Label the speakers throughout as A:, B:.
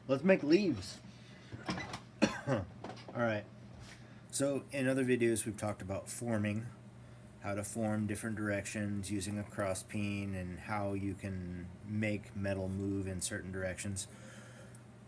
A: Let's make leaves. Alright, so in other videos we've talked about forming, how to form different directions using a cross peen and how you can make metal move in certain directions.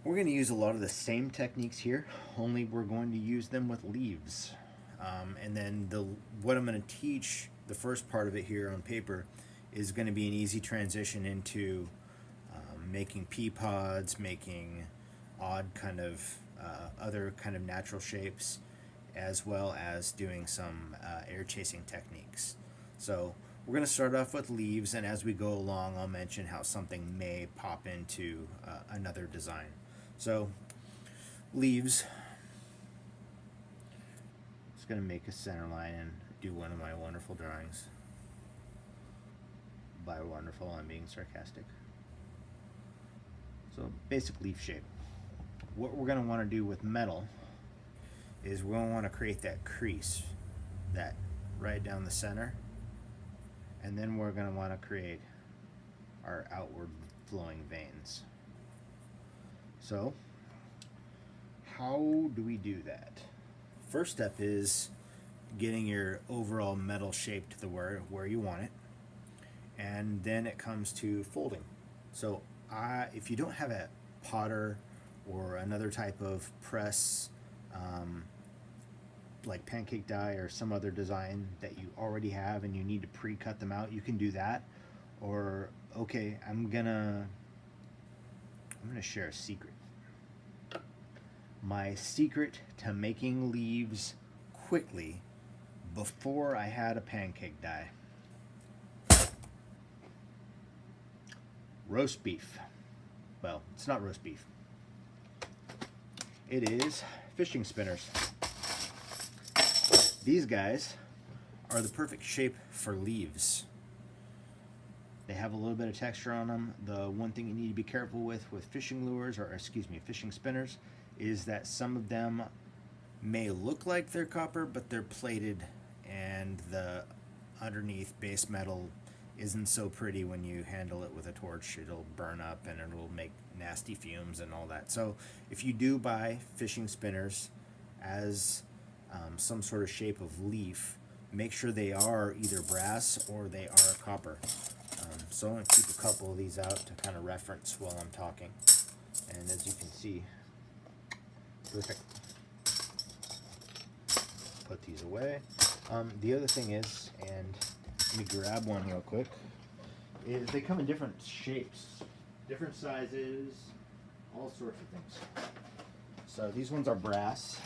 A: We're going to use a lot of the same techniques here, only we're going to use them with leaves. And then what I'm going to teach, the first part of it here on paper, is going to be an easy transition into making pea pods, making odd kind of other kind of natural shapes, as well as doing some air chasing techniques. So we're going to start off with leaves, and as we go along I'll mention how something may pop into another design. So leaves, just going to make a center line and do one of my wonderful drawings. By wonderful I'm being sarcastic. So basic leaf shape. What we're going to want to do with metal is we're going to want to create that crease, that right down the center, and then we're going to want to create our outward flowing veins. So how do we do that? First step is getting your overall metal shape to the where you want it, and then it comes to folding. So if you don't have a potter or another type of press, like pancake die or some other design that you already have and you need to pre-cut them out, you can do that. Or okay, I'm gonna share a secret. My secret to making leaves quickly before I had a pancake die: roast beef. Well, it's not roast beef. It is fishing spinners. These guys are the perfect shape for leaves. They have a little bit of texture on them. The one thing you need to be careful with fishing lures, or excuse me, fishing spinners, is that some of them may look like they're copper, but they're plated, and the underneath base metal isn't so pretty. When you handle it with a torch, it'll burn up and it'll make nasty fumes and all that. So if you do buy fishing spinners as some sort of shape of leaf, make sure they are either brass or they are copper. So I'm going to keep a couple of these out to kind of reference while I'm talking. And as you can see, perfect. Put these away. The other thing is, and let me grab one real quick, is they come in different shapes, different sizes, all sorts of things. So these ones are brass,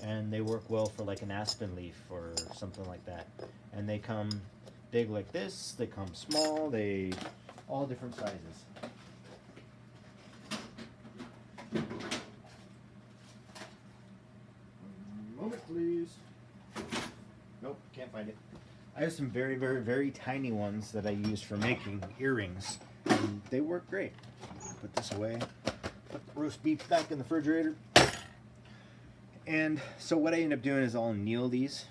A: and they work well for like an aspen leaf or something like that. And they come big like this, they come small, they all different sizes. Moment please. Nope, can't find it. I have some very, very, very tiny ones that I use for making earrings, and they work great. Put this away, put the roast beef back in the refrigerator. And so what I end up doing is I'll anneal these,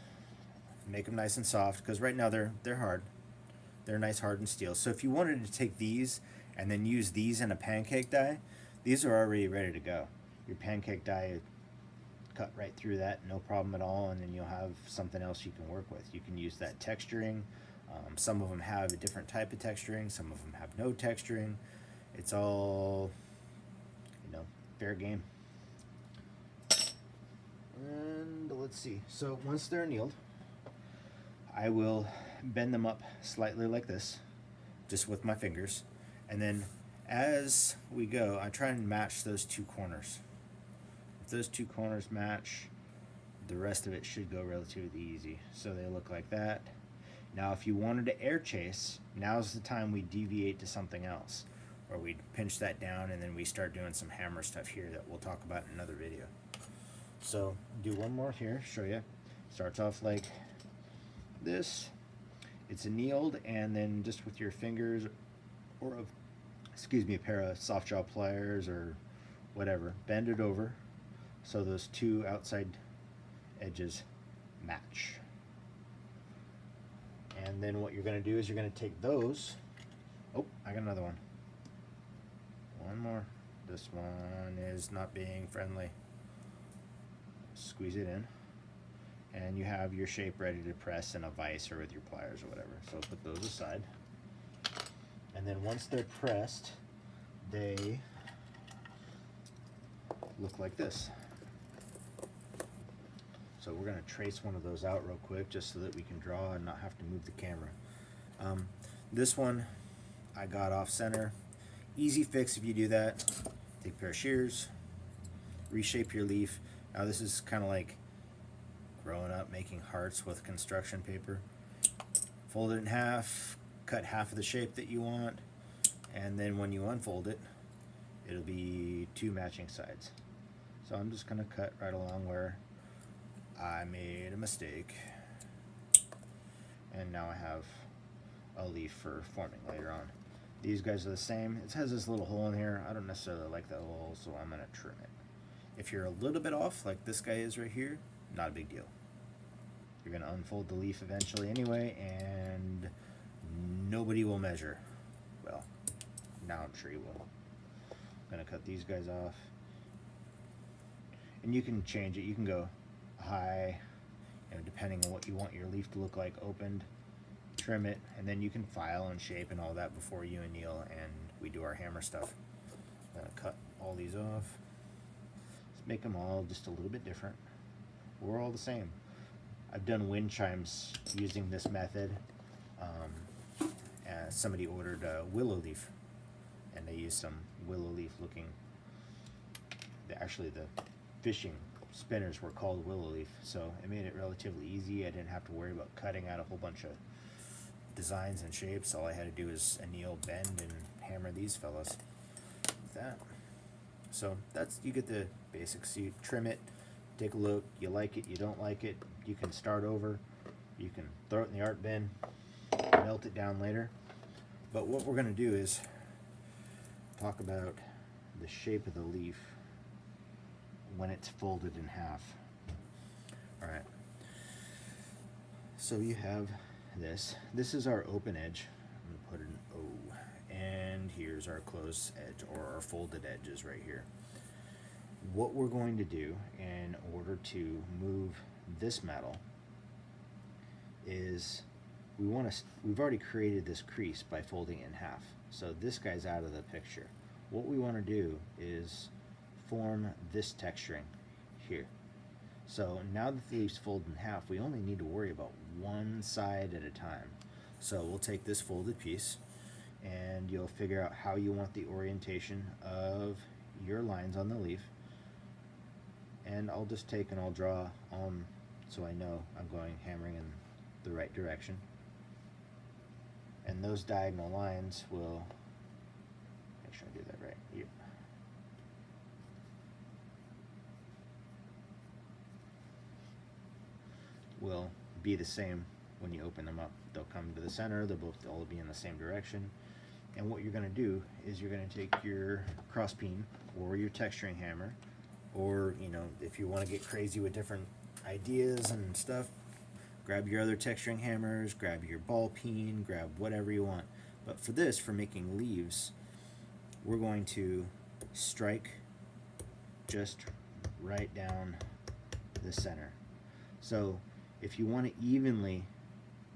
A: make them nice and soft, because right now they're hard. They're nice hardened steel. So if you wanted to take these and then use these in a pancake die, these are already ready to go. Your pancake die, cut right through that, no problem at all, and then you'll have something else you can work with. You can use that texturing. Some of them have a different type of texturing, some of them have no texturing. It's all, fair game. And let's see, so once they're annealed, I will bend them up slightly like this, just with my fingers, and then as we go I try and match those two corners. If those two corners match, the rest of it should go relatively easy. So they look like that. Now if you wanted to air chase, now's the time we deviate to something else, or we pinch that down and then we start doing some hammer stuff here that we'll talk about in another video. So do one more here, show you. Starts off like this. It's annealed, and then just with your fingers or a pair of soft jaw pliers or whatever, bend it over so those two outside edges match. And then what you're going to do is you're going to take those. Oh, I got another one. One more. This one is not being friendly. Squeeze it in, and you have your shape ready to press in a vise or with your pliers or whatever. So put those aside. And then once they're pressed, they look like this. So we're going to trace one of those out real quick just so that we can draw and not have to move the camera. This one I got off center. Easy fix if you do that. Take a pair of shears, reshape your leaf. Now this is kind of like growing up making hearts with construction paper. Fold it in half, cut half of the shape that you want, and then when you unfold it, it'll be two matching sides. So I'm just going to cut right along where I made a mistake, and now I have a leaf for forming later on. These guys are the same. It has this little hole in here. I don't necessarily like that hole, so I'm going to trim it. If you're a little bit off, like this guy is right here, not a big deal. You're going to unfold the leaf eventually anyway, and nobody will measure. Well, now I'm sure you will. I'm going to cut these guys off. And you can change it. You can go high, you know, depending on what you want your leaf to look like, opened, trim it, and then you can file and shape and all that before you anneal and we do our hammer stuff. I'm going to cut all these off. Let's make them all just a little bit different. We're all the same. I've done wind chimes using this method. Somebody ordered a willow leaf, and they used some willow leaf looking, actually the fishing spinners were called willow leaf, so it made it relatively easy. I didn't have to worry about cutting out a whole bunch of designs and shapes. All I had to do is anneal, bend, and hammer these fellas with that. So that's, you get the basics. You trim it, take a look, you like it, you don't like it, you can start over, you can throw it in the art bin, melt it down later. But what we're going to do is talk about the shape of the leaf when it's folded in half. Alright, so you have this. This is our open edge. I'm going to put an O. And here's our closed edge, or our folded edges right here. What we're going to do in order to move this metal is we've already created this crease by folding it in half. So this guy's out of the picture. What we want to do is form this texturing here. So now that the leaf's folded in half, we only need to worry about one side at a time. So we'll take this folded piece, and you'll figure out how you want the orientation of your lines on the leaf. And I'll just take and I'll draw so I know I'm going hammering in the right direction. And those diagonal lines will, make sure I do that right. Yep. Will be the same when you open them up. They'll come to the center, they'll both all be in the same direction. And what you're going to do is you're going to take your cross peen or your texturing hammer, or, you know, if you want to get crazy with different ideas and stuff, grab your other texturing hammers, grab your ball peen, grab whatever you want. But for this, for making leaves, we're going to strike just right down the center. So if you want to evenly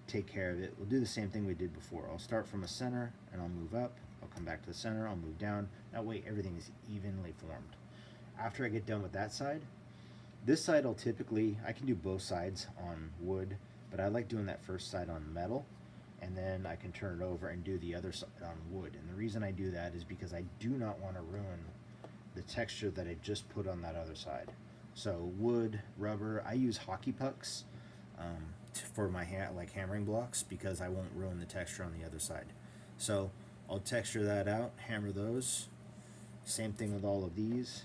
A: take care of it, we'll do the same thing we did before. I'll start from a center and I'll move up, I'll come back to the center, I'll move down. That way everything is evenly formed. After I get done with that side, this side I'll typically, I can do both sides on wood, but I like doing that first side on metal, and then I can turn it over and do the other side on wood. And the reason I do that is because I do not want to ruin the texture that I just put on that other side. So wood, rubber, I use hockey pucks for my like hammering blocks, because I won't ruin the texture on the other side. So I'll texture that out, hammer those. Same thing with all of these.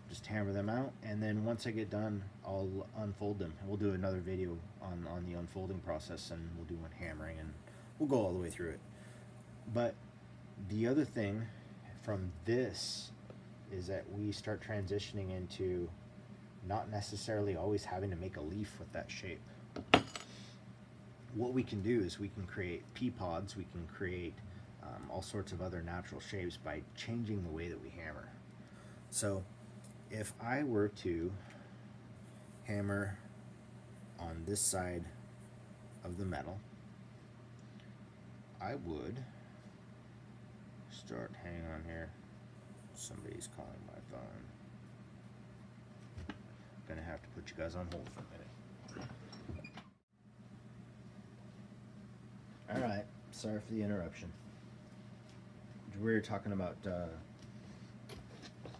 A: Just hammer them out, and then once I get done, I'll unfold them. We'll do another video on the unfolding process, and we'll do one hammering, and we'll go all the way through it. But the other thing from this is that we start transitioning into not necessarily always having to make a leaf with that shape. What we can do is we can create pea pods, we can create all sorts of other natural shapes by changing the way that we hammer. So if I were to hammer on this side of the metal, I would start, hang on here, somebody's calling my phone. Gonna have to put you guys on hold for a minute. Alright, sorry for the interruption. We were talking about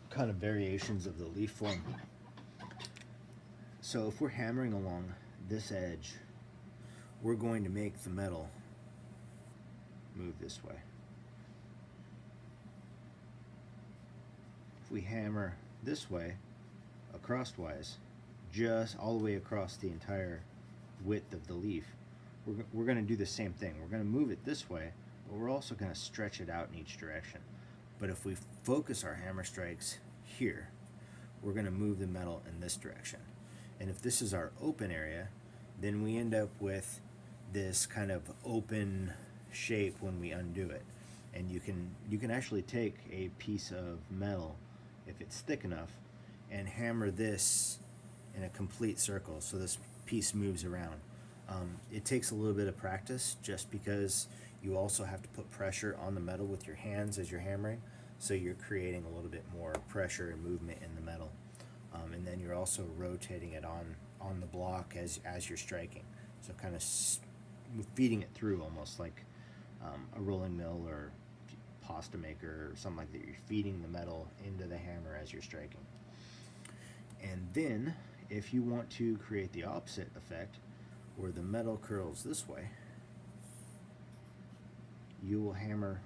A: kind of variations of the leaf form. So if we're hammering along this edge, we're going to make the metal move this way. If we hammer this way, crosswise, just all the way across the entire width of the leaf, we're going to do the same thing. We're going to move it this way, but we're also going to stretch it out in each direction. But if we focus our hammer strikes here, we're going to move the metal in this direction. And if this is our open area, then we end up with this kind of open shape when we undo it. And you can actually take a piece of metal, if it's thick enough, and hammer this in a complete circle so this piece moves around. It takes a little bit of practice, just because you also have to put pressure on the metal with your hands as you're hammering, so you're creating a little bit more pressure and movement in the metal. And then you're also rotating it on the block as you're striking, so kind of feeding it through, almost like a rolling mill or pasta maker or something like that. You're feeding the metal into the hammer as you're striking. And then if you want to create the opposite effect, where the metal curls this way, you will hammer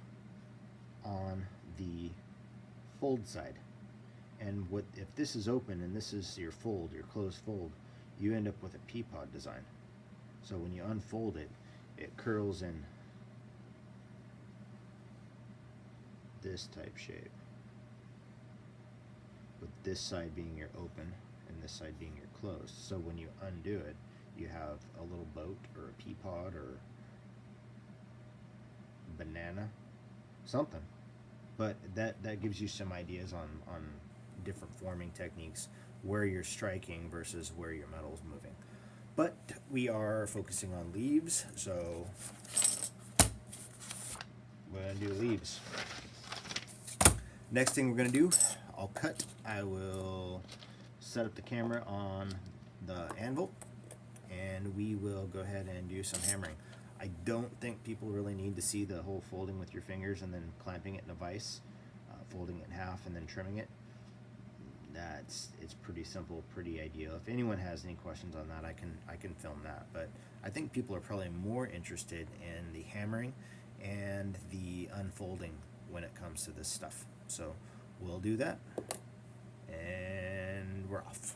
A: on the fold side. And what if this is open and this is your fold, your closed fold, you end up with a pea pod design. So when you unfold it, it curls in this type shape, with this side being your open and this side being your closed. So when you undo it, you have a little boat or a pea pod or banana, something. But that gives you some ideas on different forming techniques, where you're striking versus where your metal is moving. But we are focusing on leaves, so we're going to do leaves. Next thing we're going to do, I'll cut. I will set up the camera on the anvil, and we will go ahead and do some hammering. I don't think people really need to see the whole folding with your fingers and then clamping it in a vise, folding it in half and then trimming it. It's pretty simple, pretty ideal. If anyone has any questions on that, I can film that. But I think people are probably more interested in the hammering and the unfolding when it comes to this stuff. So we'll do that, and we're off.